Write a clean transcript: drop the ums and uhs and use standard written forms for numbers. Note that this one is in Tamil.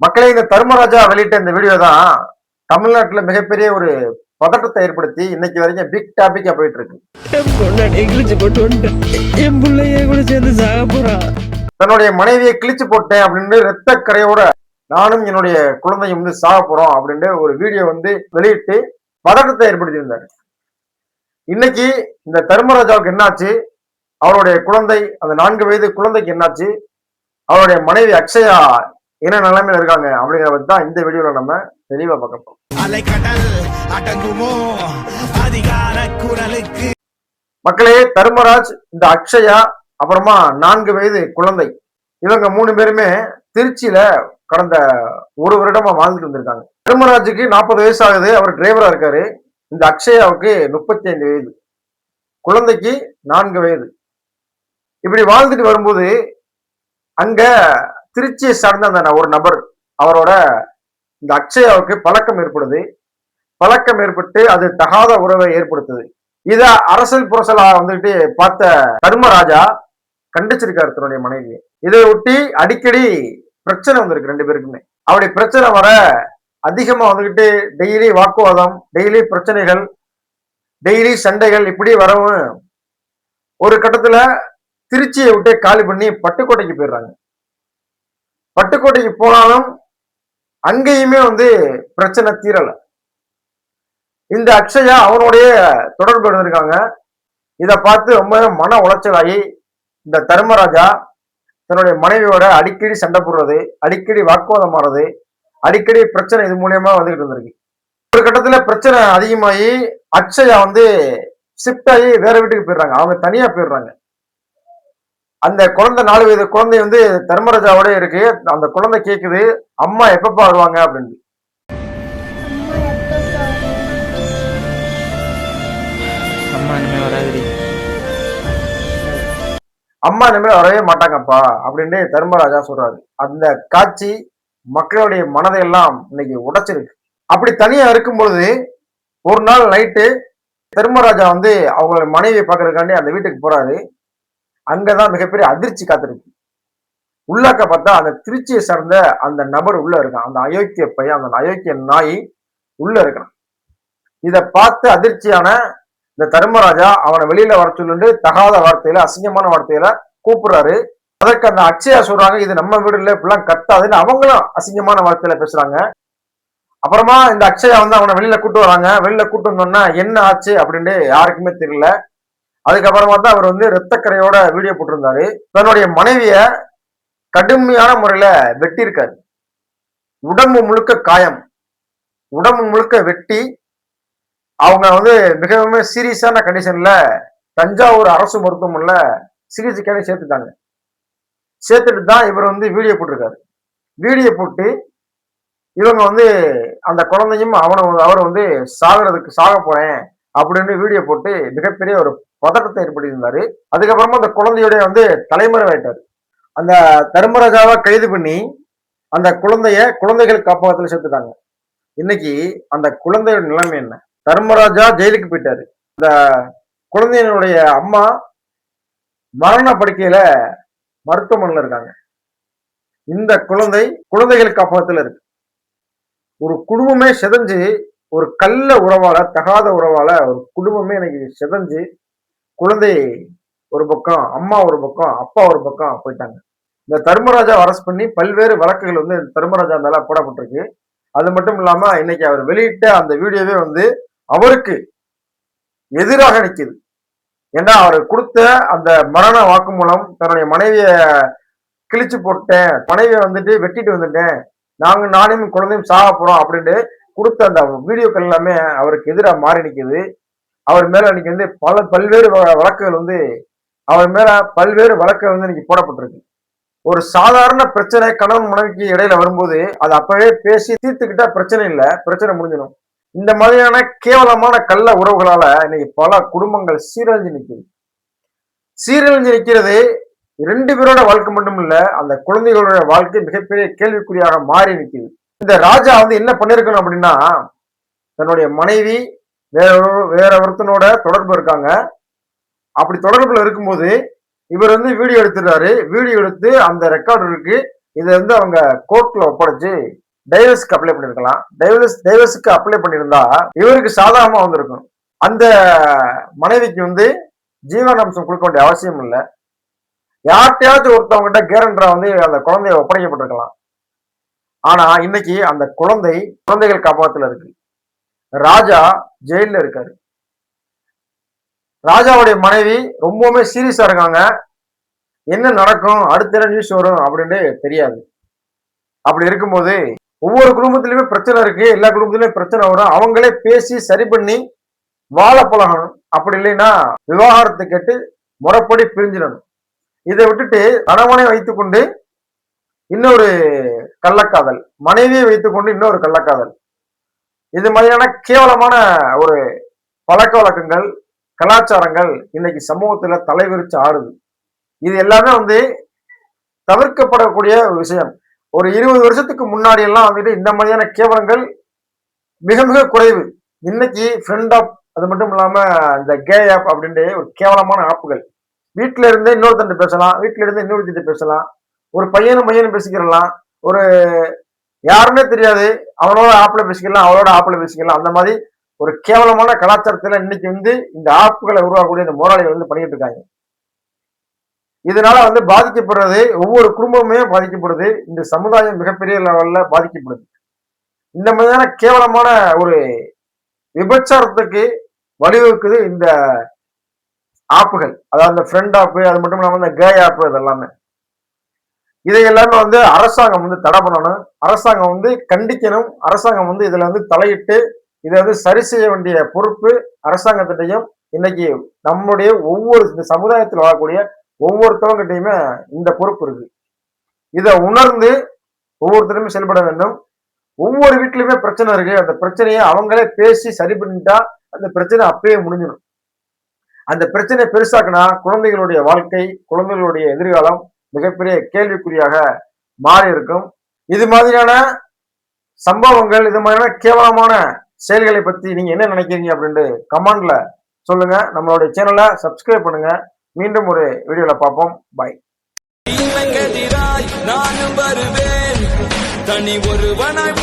மக்களே, இந்த தர்மராஜா வெளியிட்ட இந்த வீடியோ தான் தமிழ்நாட்டுல மிகப்பெரிய ஒரு பதட்டத்தை ஏற்படுத்தி இன்னைக்கு வரைக்கும் பிக் டாபிக்கா போயிட்டு இருக்கு. என் பொண்டாட்டியை கிழிச்சு போட்டு வந்துட்டேன். என் பிள்ளைய கூட சேர்ந்து சாக போறான். தன்னுடைய மனைவியை கிழிச்சு போட்டேன் அப்படின்னு ரத்த கரையோட நானும் என்னுடைய குழந்தையும் வந்து சாக போறோம் அப்படின்னு ஒரு வீடியோ வந்து வெளியிட்டு பதட்டத்தை ஏற்படுத்தி இருந்தாரு. இன்னைக்கு இந்த தர்மராஜாவுக்கு என்னாச்சு, அவருடைய குழந்தை அந்த 4 வயது குழந்தைக்கு என்னாச்சு, அவருடைய மனைவி அக்ஷயா என்ன நிலைமையில இருக்காங்க அப்படிங்கிறத பத்தி தான் இந்த வீடியோல நம்ம தெளிவா பார்க்க போறோம். மக்களே, தர்மராஜ், இந்த அக்ஷயா, அப்புறமா 4 வயது குழந்தை, இவங்க 3 பேருமே திருச்சியில கடந்த 1 வருடமா வாழ்ந்துட்டு வந்திருக்காங்க. தர்மராஜுக்கு 40 வயசு ஆகுது, அவர் டிரைவரா இருக்காரு. இந்த அக்ஷயாவுக்கு 35 வயது, குழந்தைக்கு 4 வயது. இப்படி வாழ்ந்துட்டு வரும்போது அங்க திருச்சியை சார்ந்த அந்த ஒரு நபர், அவரோட இந்த அக்ஷயாவுக்கு பழக்கம் ஏற்படுது. பழக்கம் ஏற்பட்டு அது தகாத உறவை ஏற்படுத்துது. இத அரசியல் புரசலா வந்துட்டு பார்த்த தர்மராஜா கண்டிச்சிருக்காரு தன்னுடைய மனைவியை. இதை ஒட்டி அடிக்கடி பிரச்சனை வந்திருக்கு 2 பேருக்குமே. அப்படி பிரச்சனை வர அதிகமா வந்துகிட்டு டெய்லி வாக்குவாதம், டெய்லி பிரச்சனைகள், டெய்லி சண்டைகள் இப்படி வரவும் ஒரு கட்டத்துல திருச்சியை விட்டு காலி பண்ணி பட்டுக்கோட்டைக்கு போயிடுறாங்க. பட்டுக்கோட்டைக்கு போனாலும் அங்கேயுமே வந்து பிரச்சனை தீரல. இந்த அக்ஷயா அவனுடைய தொடர்பு இருந்திருக்காங்க. இதை பார்த்து ரொம்ப மன உளைச்சலாகி இந்த தர்மராஜா தன்னுடைய மனைவியோட அடிக்கடி சண்டை போடுறது, அடிக்கடி வாக்குவாதம் ஆடுறது, அடிக்கடி பிரச்சனை இது மூலியமா வந்துகிட்டு இருந்திருக்கு. ஒரு கட்டத்துல பிரச்சனை அதிகமாகி அக்ஷயா வந்து ஷிஃப்ட் ஆகி வேற வீட்டுக்கு போயிடுறாங்க. அவங்க தனியா போயிடுறாங்க. அந்த குழந்தை 4 வயது குழந்தை வந்து தர்மராஜாவோட இருக்கு. அந்த குழந்தை கேக்குது, அம்மா எப்பப்பா வருவாங்க அப்படின்னு. அம்மா இனிமேல் வரவே மாட்டாங்கப்பா அப்படின்னு தர்மராஜா சொல்றாரு. அந்த காட்சி மக்களுடைய மனதை எல்லாம் இன்னைக்கு உடைச்சிருக்கு. அப்படி தனியா இருக்கும் பொழுது ஒரு நாள் நைட்டு தர்மராஜா வந்து அவங்களோட மனைவியை பார்க்கறதுக்காண்டி அந்த வீட்டுக்கு போறாரு. அங்கதான் மிகப்பெரிய அதிர்ச்சி காத்திருக்கு. உள்ளாக்க பார்த்தா அந்த திருச்சியை சார்ந்த அந்த நபர் உள்ள இருக்கான். அந்த அயோக்கிய பையன், அந்த அயோக்கிய நாய் உள்ள இருக்கான். இதை பார்த்து அதிர்ச்சியான இந்த தர்மராஜா அவனை வெளியில வர சொல்லிட்டு தகாத வார்த்தையில, அசிங்கமான வார்த்தையில கூப்பிடுறாரு. அதற்கு அந்த அக்ஷயா சொல்றாங்க, இது நம்ம வீடு இல்லை, இப்படிலாம் கத்தாதுன்னு அவங்களும் அசிங்கமான வார்த்தையில பேசுறாங்க. அப்புறமா இந்த அக்ஷயா வந்து அவனை வெளியில கூட்டு வராங்க. வெளியில கூட்டு வந்தோம்னா என்ன ஆச்சு அப்படின்னு யாருக்குமே தெரியல. அதுக்கப்புறமா தான் அவர் வந்து ரத்தக்கரையோட வீடியோ போட்டிருந்தாரு. தன்னுடைய மனைவிய கடுமையான முறையில வெட்டியிருக்காரு. உடம்பு முழுக்க காயம், உடம்பு முழுக்க வெட்டி அவங்க வந்து மிகவும் சீரியஸான கண்டிஷன்ல தஞ்சாவூர் அரசு மருத்துவமனையில சிகிச்சைக்காக சேர்த்துட்டாங்க. சேர்த்துட்டு தான் இவர் வந்து வீடியோ போட்டிருக்காரு. வீடியோ போட்டு இவங்க வந்து அந்த குழந்தையும் அவர் வந்து சாக போறேன் அப்படின்னு வீடியோ போட்டு மிகப்பெரிய ஒரு பதட்டத்தை ஏற்படுத்தியிருந்தாரு. அதுக்கப்புறமா அந்த குழந்தையோட வந்து தலைமறைவாயிட்டாரு. அந்த தர்மராஜாவை கைது பண்ணி அந்த குழந்தைகள் காப்பகத்தில் சேர்த்துட்டாங்க. இன்னைக்கு அந்த குழந்தையோட நிலைமை என்ன? தர்மராஜா ஜெயிலுக்கு போயிட்டாரு. இந்த குழந்தையினுடைய அம்மா மரண படுக்கையில மருத்துவமனையில இருக்காங்க. இந்த குழந்தைகள் காப்பகத்தில் இருக்கு. ஒரு குடும்பமே செதஞ்சு, ஒரு கள்ள உறவால, தகாத உறவால ஒரு குடும்பமே எனக்கு செதஞ்சு, குழந்தை ஒரு பக்கம், அம்மா ஒரு பக்கம், அப்பா ஒரு பக்கம் போயிட்டாங்க. இந்த தர்மராஜா அரெஸ்ட் பண்ணி பல்வேறு வழக்குகள் வந்து தர்மராஜா மேல போடப்பட்டிருக்கு. அது மட்டும் இல்லாம இன்னைக்கு அவர் வெளியிட்ட அந்த வீடியோவே வந்து அவருக்கு எதிராக நிற்குது. ஏன்னா அவர் கொடுத்த அந்த மரண வாக்குமூலம், தன்னுடைய மனைவிய கிழிச்சு போட்டேன், மனைவியை வந்துட்டு வெட்டிட்டு வந்துட்டேன், நானும் குழந்தையும் சாக போறோம் அப்படின்னு கொடுத்த அந்த வீடியோக்கள் எல்லாமே அவருக்கு எதிராக மாறி நிற்குது. அவர் மேல இன்னைக்கு வந்து பல்வேறு வழக்குகள் வந்து அவர் மேல பல்வேறு வழக்குகள் வந்து இன்னைக்கு போடப்பட்டிருக்கு. ஒரு சாதாரண பிரச்சனை கணவன் மனைவிக்கு இடையில வரும்போது அது அப்பவே பேசி தீர்த்துக்கிட்டா பிரச்சனை இல்லை, பிரச்சனை முடிஞ்சிடும். இந்த மாதிரியான கேவலமான கள்ள உறவுகளால இன்னைக்கு பல குடும்பங்கள் சீரழிஞ்சு நிற்குது. சீரழிஞ்சு நிற்கிறது 2 பேரோட வாழ்க்கை மட்டும் இல்ல, அந்த குழந்தைகளோட வாழ்க்கை மிகப்பெரிய கேள்விக்குறியாக மாறி நிற்குது. இந்த ராஜா வந்து என்ன பண்ணிருக்கணும் அப்படின்னா, தன்னுடைய மனைவி வேற ஒருத்தனோட தொடர்பு இருக்காங்க. அப்படி தொடர்புல இருக்கும்போது இவர் வந்து வீடியோ எடுத்துறாரு. வீடியோ எடுத்து அந்த ரெக்கார்டருக்கு இதை வந்து அவங்க கோர்ட்ல ஒப்படைச்சு டைவர்ஸ்க்கு அப்ளை பண்ணிருக்கலாம். டைவர்ஸுக்கு அப்ளை பண்ணியிருந்தா இவருக்கு சாதகமா வந்திருக்கும். அந்த மனைவிக்கு வந்து ஜீவனாம்சம் கொடுக்க வேண்டிய அவசியம் இல்லை. யார்கிட்டயாச்சும் ஒருத்தவங்கிட்ட கேரண்டரா வந்து அந்த குழந்தைய ஒப்படைக்கப்பட்டிருக்கலாம். ஆனா இன்னைக்கு அந்த குழந்தைகள் காப்பகத்துல இருக்கு. ராஜா ஜெயில இருக்காரு. ராஜாவுடைய மனைவி ரொம்பவுமே சீரியஸா இருக்காங்க. என்ன நடக்கும், அடுத்த என்ன நியூஸ் வரும் அப்படின்னு தெரியாது. அப்படி இருக்கும்போது ஒவ்வொரு குடும்பத்திலுமே பிரச்சனை இருக்கு. எல்லா குடும்பத்திலுமே பிரச்சனை வரும். அவங்களே பேசி சரி பண்ணி வாழ பழகணும். அப்படி இல்லைன்னா விவாகரத்தை கேட்டு முறைப்படி பிரிஞ்சிடணும். இதை விட்டுட்டு கணவனை வைத்துக்கொண்டு இன்னொரு கள்ளக்காதல், மனைவியை வைத்துக்கொண்டு இன்னொரு கள்ளக்காதல், இது மாதிரியான கேவலமான ஒரு பழக்க வழக்கங்கள், கலாச்சாரங்கள் இன்னைக்கு சமூகத்துல தலைவிரிச்சு ஆடுது. இது எல்லாமே வந்து தவிர்க்கப்படக்கூடிய ஒரு விஷயம். ஒரு 20 வருஷத்துக்கு முன்னாடி எல்லாம் வந்துட்டு இந்த மாதிரியான கேவலங்கள் மிக மிக குறைவு. இன்னைக்கு ஃப்ரெண்ட் ஆப், அது மட்டும் இல்லாம இந்த கே ஆப் அப்படின்ட்டு ஒரு கேவலமான ஆப்புகள். வீட்டுல இருந்து இன்னொருத்தன் பேசலாம், வீட்டுல இருந்து இன்னொருத்திட்ட பேசலாம், ஒரு பையனும் பேசிக்கிறலாம், ஒரு யாருமே தெரியாது அவனோட ஆப்ல பேசிக்கலாம், அவளோட ஆப்ல பேசிக்கலாம். அந்த மாதிரி ஒரு கேவலமான கலாச்சாரத்துல இன்னைக்கு வந்து இந்த ஆப்புகளை உருவாக்கக்கூடிய இந்த போராளிகள் வந்து பண்ணிட்டு இருக்காங்க. இதனால வந்து பாதிக்கப்படுறது ஒவ்வொரு குடும்பமே பாதிக்கப்படுது. இந்த சமுதாயம் மிகப்பெரிய லெவல்ல பாதிக்கப்படுது. இந்த மாதிரியான கேவலமான ஒரு விபச்சாரத்துக்கு வழிவகுக்குது இந்த ஆப்புகள். அதாவது இந்த ஃப்ரெண்ட் ஆப்பு, அது மட்டும் இல்லாம இந்த கே ஆப்பு, இதெல்லாமே இதை எல்லாமே வந்து அரசாங்கம் வந்து தடை பண்ணணும். அரசாங்கம் வந்து கண்டிக்கணும். அரசாங்கம் வந்து இதுல வந்து தலையிட்டு இதை வந்து சரி செய்ய வேண்டிய பொறுப்பு அரசாங்கத்திட்டையும் இன்னைக்கு நம்முடைய ஒவ்வொரு இந்த சமுதாயத்தில் வாழக்கூடிய ஒவ்வொருத்தவங்கிட்டையுமே இந்த பொறுப்பு இருக்கு. இதை உணர்ந்து ஒவ்வொருத்தருமே செயல்பட வேண்டும். ஒவ்வொரு வீட்லயுமே பிரச்சனை இருக்கு. அந்த பிரச்சனையை அவங்களே பேசி சரி பண்ணிட்டா அந்த பிரச்சனை அப்பயே முடிஞ்சிடும். அந்த பிரச்சனையை பெருசாக்குனா குழந்தைகளுடைய வாழ்க்கை, குழந்தைகளுடைய எதிர்காலம் மிகப்பெரிய கேள்விக்குறியாக மாறி இருக்கும். இது மாதிரியான சம்பவங்கள், இது மாதிரியான கேவலமான செயல்களை பத்தி நீங்க என்ன நினைக்கிறீங்க அப்படின்ட்டு கமெண்ட்ல சொல்லுங்க. நம்மளுடைய சேனலை சப்ஸ்கிரைப் பண்ணுங்க. மீண்டும் ஒரு வீடியோல பார்ப்போம். பாய். நானும் வருவேன் தனி ஒருவனாய்